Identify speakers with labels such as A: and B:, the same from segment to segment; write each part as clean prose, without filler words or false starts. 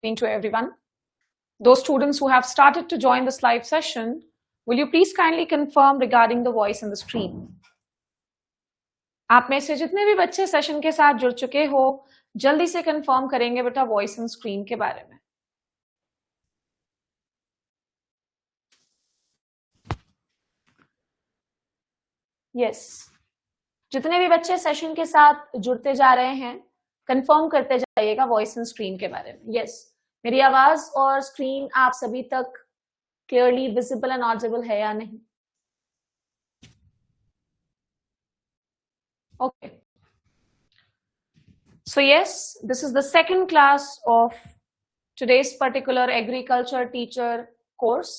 A: To everyone. Those students who have started to join this live session, will you please kindly confirm regarding the voice on the screen? आप में से जितने भी बच्चे session के साथ जुड़ चुके हो, जल्दी से कंफर्म करेंगे बेटा वॉइस ऑन स्क्रीन के बारे में। यस, जितने भी बच्चे सेशन के साथ जुड़ते जा रहे हैं, कंफर्म करते जाइएगा वॉइस ऑन स्क्रीन के बारे में। यस, मेरी आवाज और स्क्रीन आप सभी तक क्लियरली विजिबल एंड ऑडिबल है या नहीं? Okay. So yes, this is the second class of today's particular agriculture teacher course.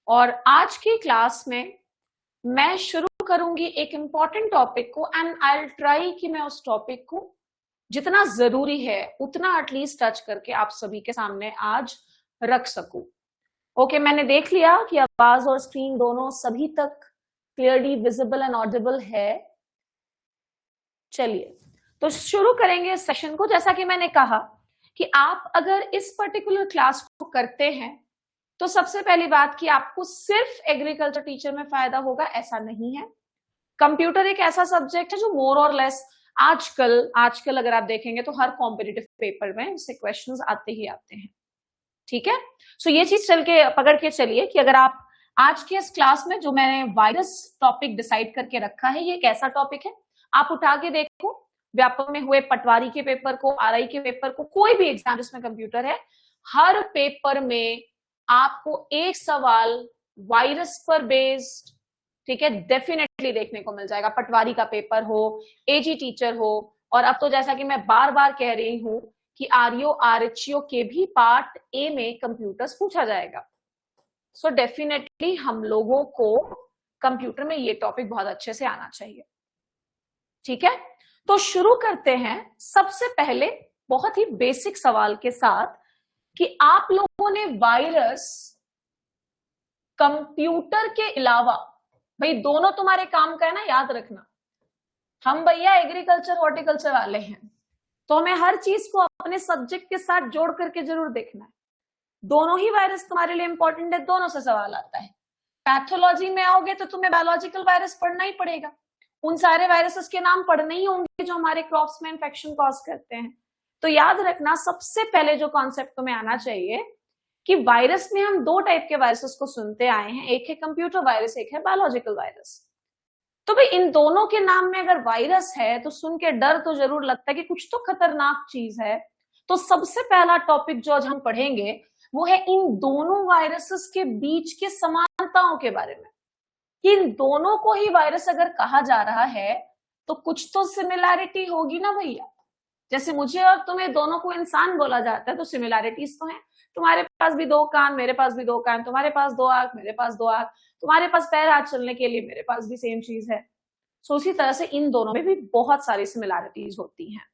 A: और आज की क्लास में मैं शुरू करूंगी एक इंपॉर्टेंट टॉपिक को एंड आई विल ट्राई कि मैं उस टॉपिक को जितना जरूरी है उतना एटलीस्ट टच करके आप सभी के सामने आज रख सकूं। ओके, मैंने देख लिया कि आवाज और स्क्रीन दोनों सभी तक क्लियरली विजिबल एंड ऑडिबल है। चलिए तो शुरू करेंगे इस सेशन को। जैसा कि मैंने कहा कि आप अगर इस पर्टिकुलर क्लास को करते हैं तो सबसे पहली बात कि आपको सिर्फ एग्रीकल्चर टीचर में फायदा होगा, ऐसा नहीं है। कंप्यूटर एक ऐसा सब्जेक्ट है जो मोर और लेस आजकल अगर आप देखेंगे तो हर कॉम्पिटिटिव पेपर में इससे क्वेश्चंस आते ही आते हैं। ठीक है, सो ये चीज चल के पकड़ के चलिए कि अगर आप आज के इस क्लास में जो मैंने वायरस टॉपिक डिसाइड करके रखा है, ये कैसा टॉपिक है आप उठा के देखो। व्यापक में हुए पटवारी के पेपर को, आरआई के पेपर को, कोई भी एग्जाम जिसमें कंप्यूटर है, हर पेपर में आपको एक सवाल वायरस पर बेस्ड, ठीक है, डेफिनेटली देखने को मिल जाएगा। पटवारी का पेपर हो, एजी टीचर हो, और अब तो जैसा कि मैं बार बार कह रही हूं कि आरईओ आरएचईओ के भी पार्ट ए में कंप्यूटर्स पूछा जाएगा। सो डेफिनेटली हम लोगों को कंप्यूटर में ये टॉपिक बहुत अच्छे से आना चाहिए। ठीक है, तो शुरू करते हैं सबसे पहले बहुत ही बेसिक सवाल के साथ कि आप लोगों ने वायरस कंप्यूटर के अलावा, भाई दोनों तुम्हारे काम का है ना, याद रखना। हम भैया एग्रीकल्चर हॉर्टिकल्चर वाले हैं तो हमें हर चीज को अपने सब्जेक्ट के साथ जोड़ करके जरूर देखना है। दोनों ही वायरस तुम्हारे लिए इंपॉर्टेंट है, दोनों से सवाल आता है। पैथोलॉजी में आओगे तो तुम्हें बायोलॉजिकल वायरस पढ़ना ही पड़ेगा, उन सारे वायरसेस के नाम पढ़ने ही होंगे जो हमारे क्रॉप्स में इंफेक्शन कॉज करते हैं। तो याद रखना सबसे पहले जो कॉन्सेप्ट तुम्हें आना चाहिए कि वायरस में हम दो टाइप के वायरसेस को सुनते आए हैं, एक है कंप्यूटर वायरस, एक है बायोलॉजिकल वायरस। तो भाई इन दोनों के नाम में अगर वायरस है तो सुन के डर तो जरूर लगता है कि कुछ तो खतरनाक चीज है। तो सबसे पहला टॉपिक जो आज हम पढ़ेंगे वो है इन दोनों वायरसेस के बीच के समानताओं के बारे में, कि इन दोनों को ही वायरस अगर कहा जा रहा है तो कुछ तो सिमिलैरिटी होगी ना भैया। जैसे मुझे और तुम्हें दोनों को इंसान बोला जाता है तो सिमिलैरिटीज तो हैं। तुम्हारे पास भी दो कान, मेरे पास भी दो कान, तुम्हारे पास दो आंख, मेरे पास दो आंख, तुम्हारे पास पैर हाथ चलने के लिए, मेरे पास भी सेम चीज है। सो उसी तरह से इन दोनों में भी बहुत सारी सिमिलैरिटीज होती हैं।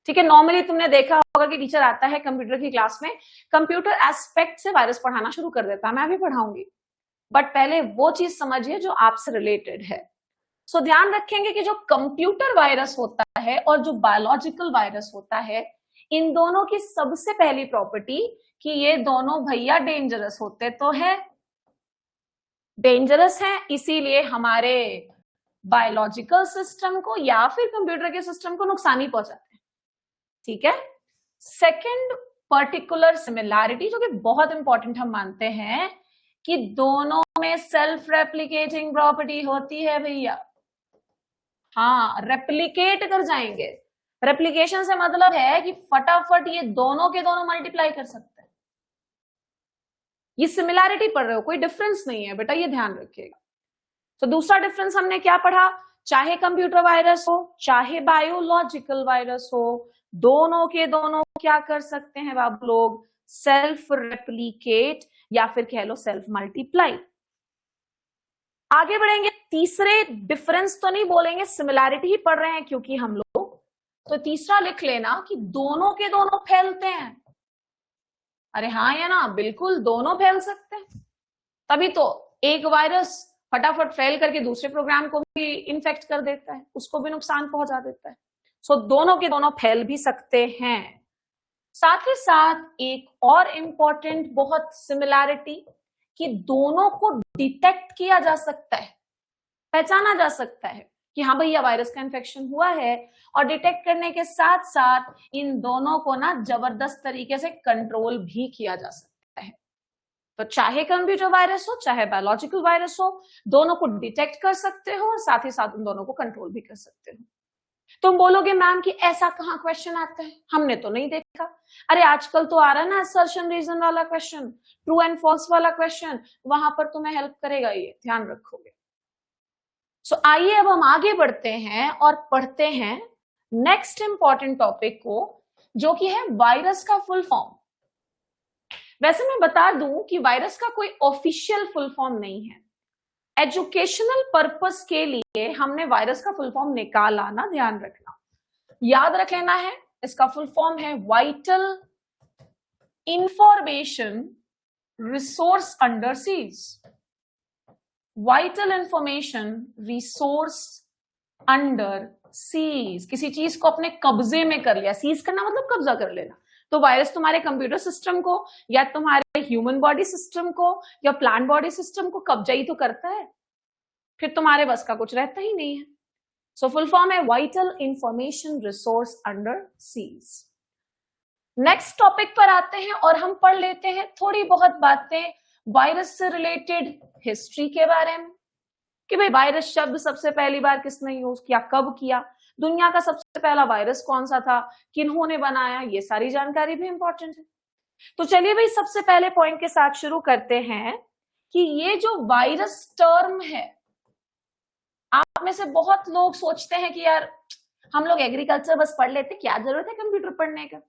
A: ठीक है, नॉर्मली तुमने देखा होगा कि टीचर आता है कंप्यूटर की क्लास में, कंप्यूटर एस्पेक्ट से वायरस पढ़ाना शुरू कर देता है। मैं भी पढ़ाऊंगी, बट पहले वो चीज समझिए जो आपसे रिलेटेड है। सो ध्यान रखेंगे कि जो कंप्यूटर वायरस होता है और जो बायोलॉजिकल वायरस होता है, इन दोनों की सबसे पहली प्रॉपर्टी कि ये दोनों भैया डेंजरस होते तो है, डेंजरस है, इसीलिए हमारे बायोलॉजिकल सिस्टम को या फिर कंप्यूटर के सिस्टम को नुकसान ही पहुंचाते हैं। ठीक है, सेकेंड पर्टिकुलर सिमिलैरिटी जो कि बहुत इंपॉर्टेंट हम मानते हैं कि दोनों में सेल्फ रेप्लिकेटिंग प्रॉपर्टी होती है भैया। हाँ, रेप्लिकेट कर जाएंगे। रेप्लिकेशन से मतलब है कि फटाफट ये दोनों के दोनों मल्टीप्लाई कर सकते हैं। ये सिमिलैरिटी पढ़ रहे हो, कोई डिफरेंस नहीं है बेटा, ये ध्यान रखिएगा। तो दूसरा डिफरेंस हमने क्या पढ़ा, चाहे कंप्यूटर वायरस हो चाहे बायोलॉजिकल वायरस हो, दोनों के दोनों क्या कर सकते हैं आप लोग, सेल्फ रेप्लिकेट या फिर कह लो सेल्फ मल्टीप्लाई। आगे बढ़ेंगे, तीसरे डिफरेंस तो नहीं बोलेंगे, सिमिलैरिटी ही पढ़ रहे हैं क्योंकि हम लोग, तो तीसरा लिख लेना कि दोनों के दोनों फैलते हैं। अरे हाँ या ना, बिल्कुल दोनों फैल सकते हैं, तभी तो एक वायरस फटाफट फैल करके दूसरे प्रोग्राम को भी इन्फेक्ट कर देता है, उसको भी नुकसान पहुंचा देता है। सो दोनों के दोनों फैल भी सकते हैं। साथ ही साथ एक और इंपॉर्टेंट बहुत सिमिलैरिटी कि दोनों को डिटेक्ट किया जा सकता है, पहचाना जा सकता है कि हाँ भैया वायरस का इन्फेक्शन हुआ है, और डिटेक्ट करने के साथ साथ इन दोनों को ना जबरदस्त तरीके से कंट्रोल भी किया जा सकता है। तो चाहे कंप्यूटर वायरस हो चाहे बायोलॉजिकल वायरस हो, दोनों को डिटेक्ट कर सकते हो और साथ ही साथ उन दोनों को कंट्रोल भी कर सकते हो। तुम बोलोगे मैम कि ऐसा कहाँ क्वेश्चन आता है, हमने तो नहीं देखा। अरे आजकल तो आ रहा है ना असर्शन रीजन वाला क्वेश्चन, ट्रू एंड फॉल्स वाला क्वेश्चन, वहां पर तुम्हें हेल्प करेगा, ये ध्यान रखोगे। सो आइए अब हम आगे बढ़ते हैं और पढ़ते हैं नेक्स्ट इंपॉर्टेंट टॉपिक को, जो कि है वायरस का फुल फॉर्म। वैसे मैं बता दूं कि वायरस का कोई ऑफिशियल फुल फॉर्म नहीं है, एजुकेशनल पर्पस के लिए हमने वायरस का फुल फॉर्म निकाला ना, ध्यान रखना, याद रख लेना है। इसका फुल फॉर्म है vital information resource under seize. Vital information resource under seize, किसी चीज को अपने कब्जे में कर लिया, सीज करना मतलब कब्जा कर लेना। तो वायरस तुम्हारे कंप्यूटर सिस्टम को या तुम्हारे ह्यूमन बॉडी सिस्टम को या प्लांट बॉडी सिस्टम को कब्जा ही तो करता है, फिर तुम्हारे बस का कुछ रहता ही नहीं है। सो फुल फॉर्म है vital information resource under seize. Next topic पर आते हैं और हम पढ़ लेते हैं थोड़ी बहुत बातें वायरस से रिलेटेड हिस्ट्री के बारे में, कि भाई वायरस शब्द सबसे पहली बार किसने यूज किया, कब किया, दुनिया का सबसे पहला वायरस कौन सा था, किन्होंने बनाया, ये सारी जानकारी भी इंपॉर्टेंट है। तो चलिए भाई सबसे पहले पॉइंट के साथ शुरू करते हैं कि ये जो वायरस टर्म है, आप में से बहुत लोग सोचते हैं कि यार हम लोग एग्रीकल्चर बस पढ़ लेते, क्या जरूरत है कंप्यूटर पढ़ने का,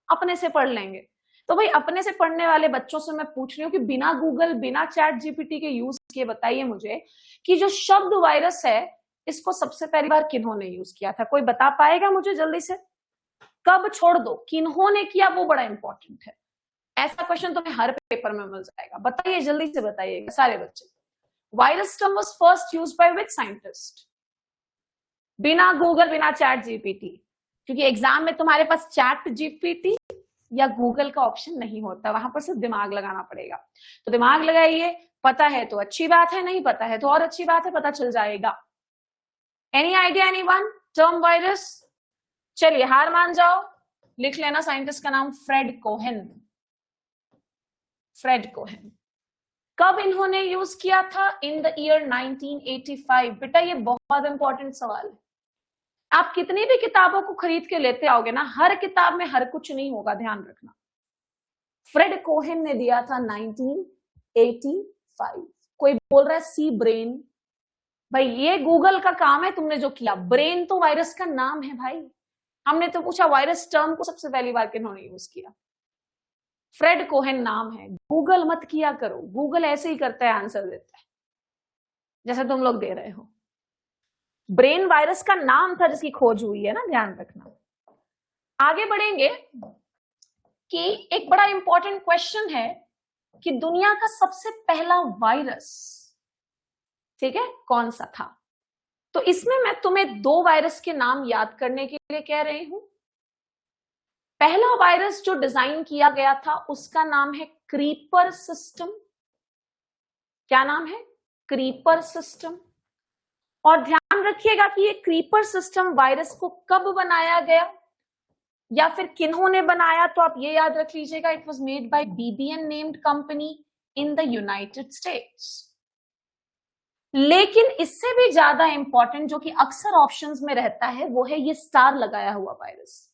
A: अपने से पढ़ लेंगे। तो भाई अपने से पढ़ने वाले बच्चों से मैं पूछ रही हूँ कि बिना गूगल बिना चैट जीपीटी के यूज किए बताइए मुझे कि जो शब्द वायरस है इसको सबसे पहली बार किन्होंने यूज किया था, कोई बता पाएगा मुझे जल्दी से? कब छोड़ दो, किन्होंने किया वो बड़ा इंपॉर्टेंट है। ऐसा क्वेश्चन तुम्हें हर पेपर में मिल जाएगा, बताइए जल्दी से बताइएगा सारे बच्चे। Virus term was first used by which scientist? बिना गूगल बिना चैट जीपीटी, क्योंकि एग्जाम में तुम्हारे पास चैट जीपीटी या गूगल का ऑप्शन नहीं होता, वहां पर सिर्फ दिमाग लगाना पड़ेगा। तो दिमाग लगाइए, पता है तो अच्छी बात है, नहीं पता है तो और अच्छी बात है, पता चल जाएगा। Any idea anyone term virus? चलिए हार मान जाओ, लिख लेना साइंटिस्ट का नाम फ्रेड कोहेन। Fred Cohen. कब इन्होंने यूज किया था? In the year 1985। बेटा ये बहुत इंपॉर्टेंट सवाल है, आप कितनी भी किताबों को खरीद के लेते आओगे ना, हर किताब में हर कुछ नहीं होगा, ध्यान रखना। फ्रेड कोहेन ने दिया था 1985। कोई बोल रहा है सी ब्रेन, भाई ये गूगल का काम है, तुमने जो किया। ब्रेन तो वायरस का नाम है भाई, हमने तो पूछा वायरस टर्म को सबसे पहली बार किन्होंने यूज किया। फ्रेड कोहेन नाम है, गूगल मत किया करो, गूगल ऐसे ही करता है, आंसर देता है जैसे तुम लोग दे रहे हो। ब्रेन वायरस का नाम था जिसकी खोज हुई है ना, ध्यान रखना। आगे बढ़ेंगे कि एक बड़ा इंपॉर्टेंट क्वेश्चन है कि दुनिया का सबसे पहला वायरस, ठीक है, कौन सा था? तो इसमें मैं तुम्हें दो वायरस के नाम याद करने के लिए कह रही हूं। पहला वायरस जो डिजाइन किया गया था उसका नाम है क्रीपर सिस्टम। क्या नाम है? Creeper system. और ध्यान रखिएगा कि ये क्रीपर सिस्टम वायरस को कब बनाया गया या फिर किन्होंने बनाया, तो आप ये याद रख लीजिएगा, it was made by BBN named company in the United states. लेकिन इससे भी ज्यादा इंपॉर्टेंट जो कि अक्सर ऑप्शंस में रहता है वो है ये स्टार लगाया हुआ वायरस।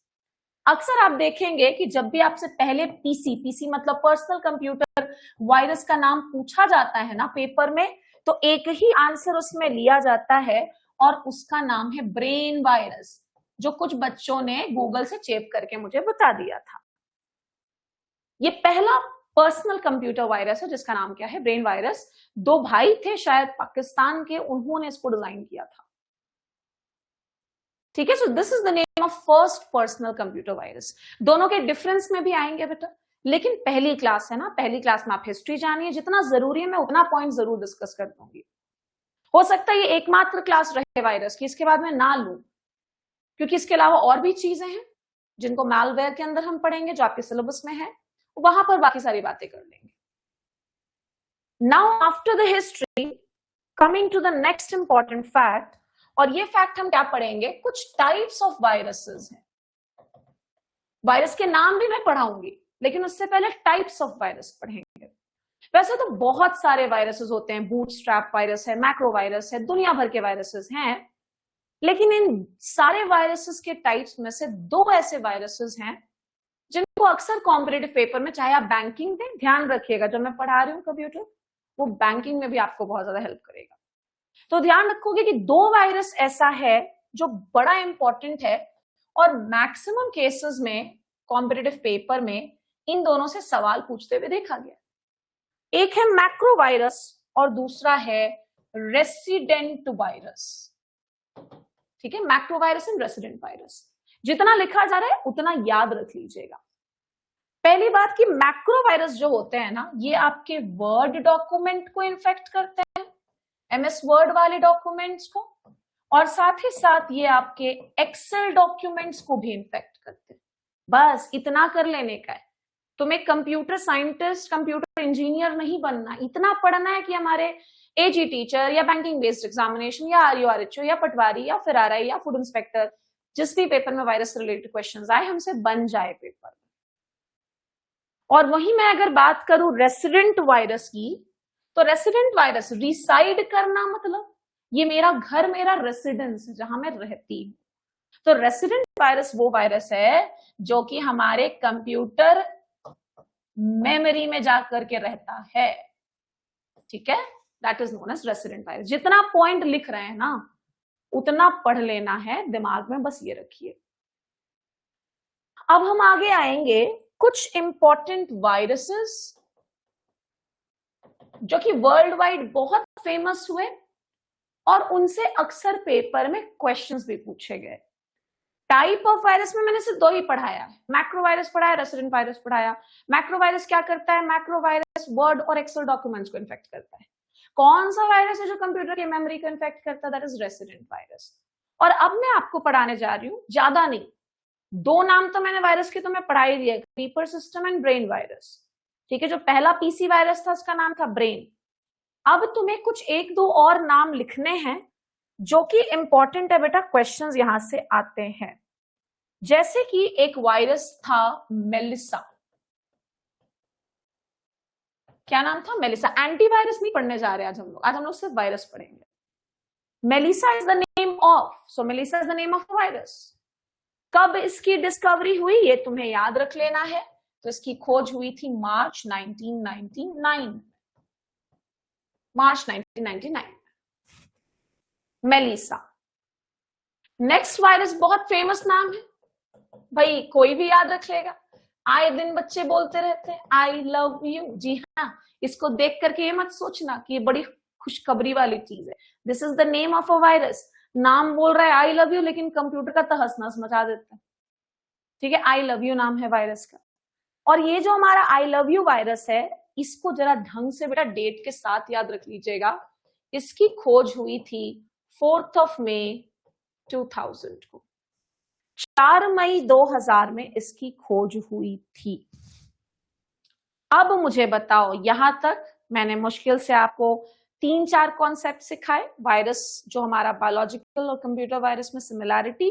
A: अक्सर आप देखेंगे कि जब भी आपसे पहले पीसी मतलब पर्सनल कंप्यूटर वायरस का नाम पूछा जाता है ना पेपर में, तो एक ही आंसर उसमें लिया जाता है और उसका नाम है ब्रेन वायरस, जो कुछ बच्चों ने गूगल से चेप करके मुझे बता दिया था। ये पहला पर्सनल कंप्यूटर वायरस है जिसका नाम क्या है? Brain virus. दो भाई थे शायद पाकिस्तान के, उन्होंने इसको डिजाइन किया था, ठीक है। So this is the name of first personal computer virus. दोनों के डिफरेंस में भी आएंगे बेटा, लेकिन पहली क्लास है ना, पहली क्लास में आप हिस्ट्री जानिए, जितना जरूरी है मैं उतना पॉइंट जरूर डिस्कस कर दूंगी। हो सकता है ये एकमात्र क्लास रहे वायरस की, इसके बाद मैं ना लूं, क्योंकि इसके अलावा और भी चीजें हैं जिनको मैलवेयर के अंदर हम पढ़ेंगे, जो आपके सिलेबस में है, वहां पर बाकी सारी बातें कर लेंगे। Now after the history, coming to the next important fact, और ये फैक्ट हम क्या पढ़ेंगे, कुछ टाइप्स ऑफ वायरसेस हैं। वायरस के नाम भी मैं पढ़ाऊंगी, लेकिन उससे पहले टाइप्स ऑफ वायरस पढ़ेंगे। वैसे तो बहुत सारे वायरसेस होते हैं, बूटस्ट्रैप वायरस है, मैक्रो वायरस है, दुनिया भर के वायरसेस हैं, लेकिन इन सारे वायरसेस के टाइप्स में से दो ऐसे वायरसेस हैं जिनको अक्सर कॉम्पिटिटिव पेपर में, चाहे आप बैंकिंग दें, ध्यान रखिएगा जब मैं पढ़ा रही हूँ कंप्यूटर, वो बैंकिंग में भी आपको बहुत ज्यादा हेल्प करेगा। तो ध्यान रखोगे कि दो वायरस ऐसा है जो बड़ा इंपॉर्टेंट है, और मैक्सिमम केसेस में कॉम्पिटिटिव पेपर में इन दोनों से सवाल पूछते हुए देखा गया। एक है मैक्रो वायरस और दूसरा है रेसिडेंट वायरस। ठीक है, macro virus and resident virus. जितना लिखा जा रहा है उतना याद रख लीजिएगा। पहली बात कि मैक्रो वायरस जो होते हैं ना, ये आपके वर्ड डॉक्यूमेंट को इन्फेक्ट करते हैं, एमएस वर्ड वाले डॉक्यूमेंट्स को, और साथ ही साथ ये आपके एक्सेल डॉक्यूमेंट्स को भी इन्फेक्ट करते हैं। बस इतना कर लेने का है। तुम्हें कंप्यूटर साइंटिस्ट, कंप्यूटर इंजीनियर नहीं बनना, इतना पढ़ना है कि हमारे एजी टीचर या बैंकिंग बेस्ड एग्जामिनेशन या आरयूआरएचओ या पटवारी या फिर आरआई या फूड इंस्पेक्टर, जिस भी पेपर में वायरस से रिलेटेड क्वेश्चंस आए, हमसे बन जाए पेपर। और वहीं मैं अगर बात करूं रेसिडेंट वायरस की, तो रेसिडेंट वायरस, रिसाइड करना मतलब ये मेरा घर, मेरा रेसिडेंस है, जहां मैं रहती हूं। तो रेसिडेंट वायरस वो वायरस है जो कि हमारे कंप्यूटर मेमोरी में जाकर के रहता है। ठीक है, that is known as resident virus. जितना पॉइंट लिख रहे हैं ना, उतना पढ़ लेना है दिमाग में, बस ये रखिए। अब हम आगे आएंगे कुछ इंपॉर्टेंट वायरसेस जो कि वर्ल्ड वाइड बहुत फेमस हुए और उनसे अक्सर पेपर में क्वेश्चंस भी पूछे गए। टाइप ऑफ वायरस में मैंने सिर्फ दो ही पढ़ाया है, मैक्रो वायरस पढ़ाया, रेसिडेंट वायरस पढ़ाया। मैक्रो वायरस क्या करता है? मैक्रो वायरस वर्ड और एक्सेल डॉक्यूमेंट्स को इन्फेक्ट करता है। कौन सा वायरस है जो कंप्यूटर की मेमोरी को इन्फेक्ट करता है? That is resident virus. और अब मैं आपको पढ़ाने जा रही हूं, ज्यादा नहीं, दो नाम तो मैंने वायरस के तुम्हें पढ़ा ही दिया, creeper system and brain virus. ठीक है, जो पहला पीसी वायरस था उसका नाम था ब्रेन। अब तुम्हें कुछ एक दो और नाम लिखने हैं जो कि इंपॉर्टेंट है बेटा, क्वेश्चंस यहां से आते हैं। जैसे कि एक वायरस था मेलिसा। क्या नाम था? मेलिसा। एंटीवायरस नहीं पढ़ने जा रहे आज हम लोग, आज हम लोग सिर्फ वायरस पढ़ेंगे। Melissa is the name of, so Melissa is the name of virus. कब इसकी डिस्कवरी हुई ये तुम्हें याद रख लेना है। तो इसकी खोज हुई थी मार्च 1999, मार्च 1999, मेलिसा। नेक्स्ट वायरस बहुत फेमस नाम है भाई, कोई भी याद रख लेगा, आए दिन बच्चे बोलते रहते हैं आई लव यू। जी हाँ, इसको देख करके ये मत सोचना कि ये बड़ी खुशखबरी वाली चीज है। This is the name of a virus. नाम बोल रहा है आई लव यू, लेकिन कंप्यूटर का तहस नहस मचा देता है। ठीक है, आई लव यू नाम है वायरस का। और ये जो हमारा आई लव यू वायरस है, इसको जरा ढंग से बेटा डेट के साथ याद रख लीजिएगा। इसकी खोज हुई थी 4 मई 2000 को, 4 मई 2000 में इसकी खोज हुई थी। अब मुझे बताओ, यहां तक मैंने मुश्किल से आपको 3-4 कॉन्सेप्ट सिखाए। वायरस जो हमारा बायोलॉजिकल और कंप्यूटर वायरस में सिमिलैरिटी,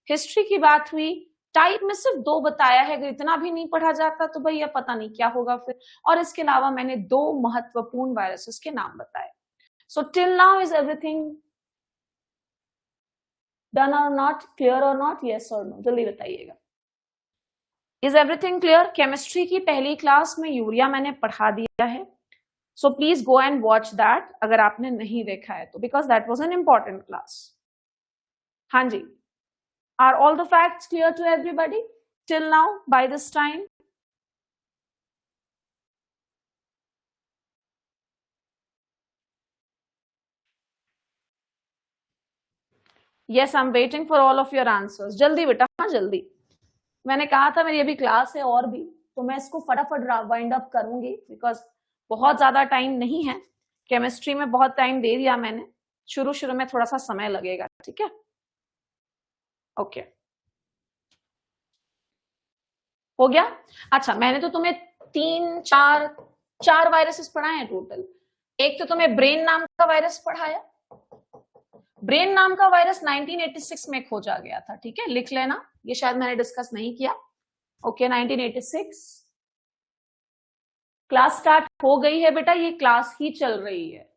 A: हिस्ट्री की बात हुई, टाइप में सिर्फ 2 बताया है। अगर इतना भी नहीं पढ़ा जाता तो भैया पता नहीं क्या होगा फिर। और इसके अलावा मैंने 2 महत्वपूर्ण वायरसेस के नाम बताए। So till now is everything done और नॉट, क्लियर और नॉट, यस और नो, जल्दी बताइएगा। Is everything clear? केमिस्ट्री की पहली क्लास में यूरिया मैंने पढ़ा दिया है, so please go and watch that अगर आपने नहीं देखा है तो, because that was an important class. हाँ जी, are all the facts clear to everybody till now by this time? Yes, I'm waiting for all of your answers. जल्दी बेटा, हाँ जल्दी। मैंने कहा था मेरी अभी क्लास है और भी, तो मैं इसको फटाफट वाइंड अप करूंगी, बिकॉज बहुत ज्यादा टाइम नहीं है। केमिस्ट्री में बहुत टाइम दे दिया मैंने, शुरू में थोड़ा सा समय लगेगा। ठीक है, ओके। हो गया। अच्छा, मैंने तो तुम्हें चार वायरसेस पढ़ाए हैं टोटल। एक तो तुम्हें ब्रेन नाम का वायरस पढ़ाया। ब्रेन नाम का वायरस 1986 में खोजा गया था, ठीक है, लिख लेना, ये शायद मैंने डिस्कस नहीं किया। ओके, 1986 क्लास स्टार्ट हो गई है बेटा, ये क्लास ही चल रही है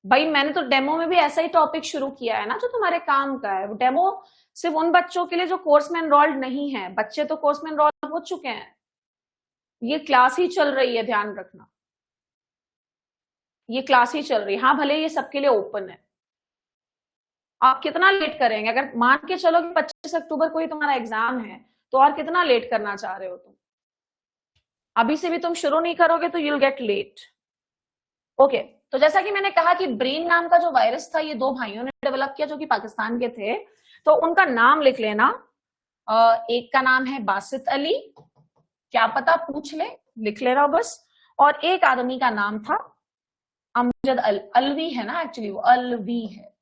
A: भाई। मैंने तो डेमो में भी ऐसा ही टॉपिक शुरू किया है ना जो तुम्हारे काम का है। वो डेमो सिर्फ उन बच्चों के लिए जो कोर्स में एनरोल्ड नहीं है, बच्चे तो कोर्स में एनरोल्ड हो चुके हैं। ये क्लास ही चल रही है, ध्यान रखना, ये क्लास ही चल रही है। हाँ, भले ये सबके लिए ओपन है। आप कितना लेट करेंगे? अगर मान के चलो कि 25 अक्टूबर को ही तुम्हारा एग्जाम है, तो और कितना लेट करना चाह रहे हो तुम? अभी से भी तुम शुरू नहीं करोगे तो यूल गेट लेट। ओके, तो जैसा कि मैंने कहा कि ब्रेन नाम का जो वायरस था, ये दो भाइयों ने डेवलप किया जो कि पाकिस्तान के थे। तो उनका नाम लिख लेना। एक का नाम है बासित अली, क्या पता पूछ ले, लिख ले रहा बस। और एक आदमी का नाम था अमजद अलवी, है ना, एक्चुअली वो अलवी है,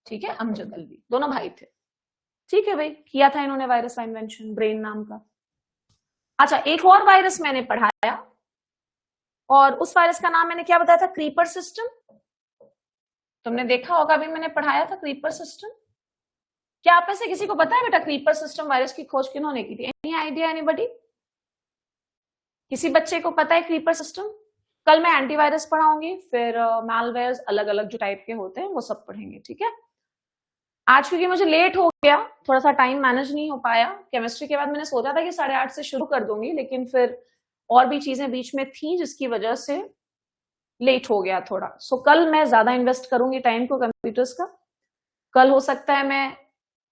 A: ठीक है, अमजद अलवी, दोनों भाई थे। ठीक है भाई, किया था इन्होंने वायरस का इन्वेंशन ब्रेन नाम का। अच्छा, एक और वायरस मैंने पढ़ाया, और उस वायरस का नाम मैंने क्या बताया था? Creeper system. तुमने देखा होगा, अभी मैंने पढ़ाया था क्रीपर सिस्टम। क्या आप में से किसी को पता है बेटा क्रीपर सिस्टम वायरस की खोज किन्होंने की थी? Any idea, anybody? किसी बच्चे को पता है क्रीपर सिस्टम? कल मैं एंटीवायरस पढ़ाऊंगी, फिर मैलवेयर्स अलग अलग जो टाइप के होते हैं वो सब पढ़ेंगे, ठीक है। आज क्योंकि मुझे लेट हो गया, थोड़ा सा टाइम मैनेज नहीं हो पाया। केमिस्ट्री के बाद मैंने सोचा था कि 8:30 से शुरू कर दूंगी, लेकिन फिर और भी चीजें बीच में थी जिसकी वजह से लेट हो गया थोड़ा। सो कल मैं ज्यादा इन्वेस्ट करूंगी टाइम को कंप्यूटर्स का। कल हो सकता है मैं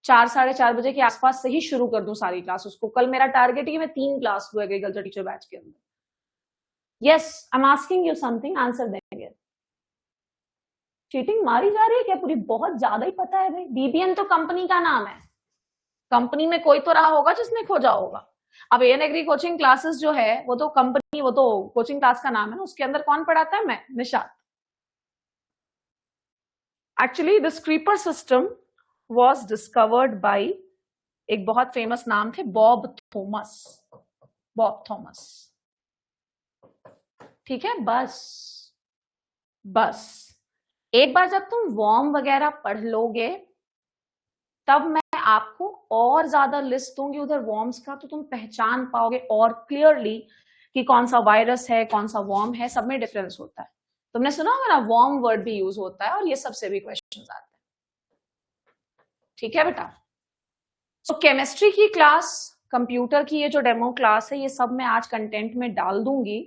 A: 4, 4:30 बजे के आसपास से ही शुरू कर दूं सारी क्लास उसको। कल मेरा टारगेट है मैं 3 क्लास लूं एग्रीकल्चर टीचर बैच के अंदर। Yes, I am asking you something, answer देंगे। चीटिंग मारी जा रही है क्या पूरी? बहुत ज्यादा ही पता है भाई। बीबीएन तो कंपनी का नाम है, कंपनी में कोई तो रहा होगा जिसने खोजा होगा। अब एएन एग्री कोचिंग क्लासेस जो है वो तो कंपनी, वो तो कोचिंग क्लास का नाम है ना, उसके अंदर कौन पढ़ाता है? मैं, Nishat. Actually this creeper system was discovered by, एक बहुत फेमस नाम थे, बॉब थॉमस। बॉब थॉमस, ठीक है। बस एक बार जब तुम वॉर्म वगैरह पढ़ लोगे, तब मैं आपको और ज्यादा लिस्ट दूंगी उधर वॉर्म्स का, तो तुम पहचान पाओगे और क्लियरली कि कौन सा वायरस है, कौन सा वॉर्म है, सब में डिफरेंस होता है। तुमने सुना होगा ना, वॉर्म वर्ड भी यूज होता है, और ये सबसे भी क्वेश्चंस आते हैं, ठीक है बेटा। तो केमिस्ट्री की क्लास, कंप्यूटर की ये जो डेमो क्लास है, ये सब मैं आज कंटेंट में डाल दूंगी।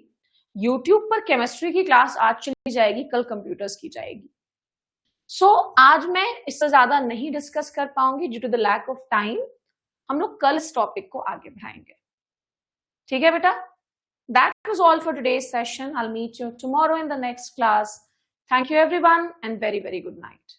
A: यूट्यूब पर केमिस्ट्री की क्लास आज चली जाएगी, कल कंप्यूटर्स की जाएगी। सो आज मैं इससे ज्यादा नहीं डिस्कस कर पाऊंगी due to the lack of time. हम लोग कल इस टॉपिक को आगे बढ़ाएंगे, ठीक है बेटा। That was all for today's session. I'll meet you tomorrow in the next class. Thank you everyone and very, very good night.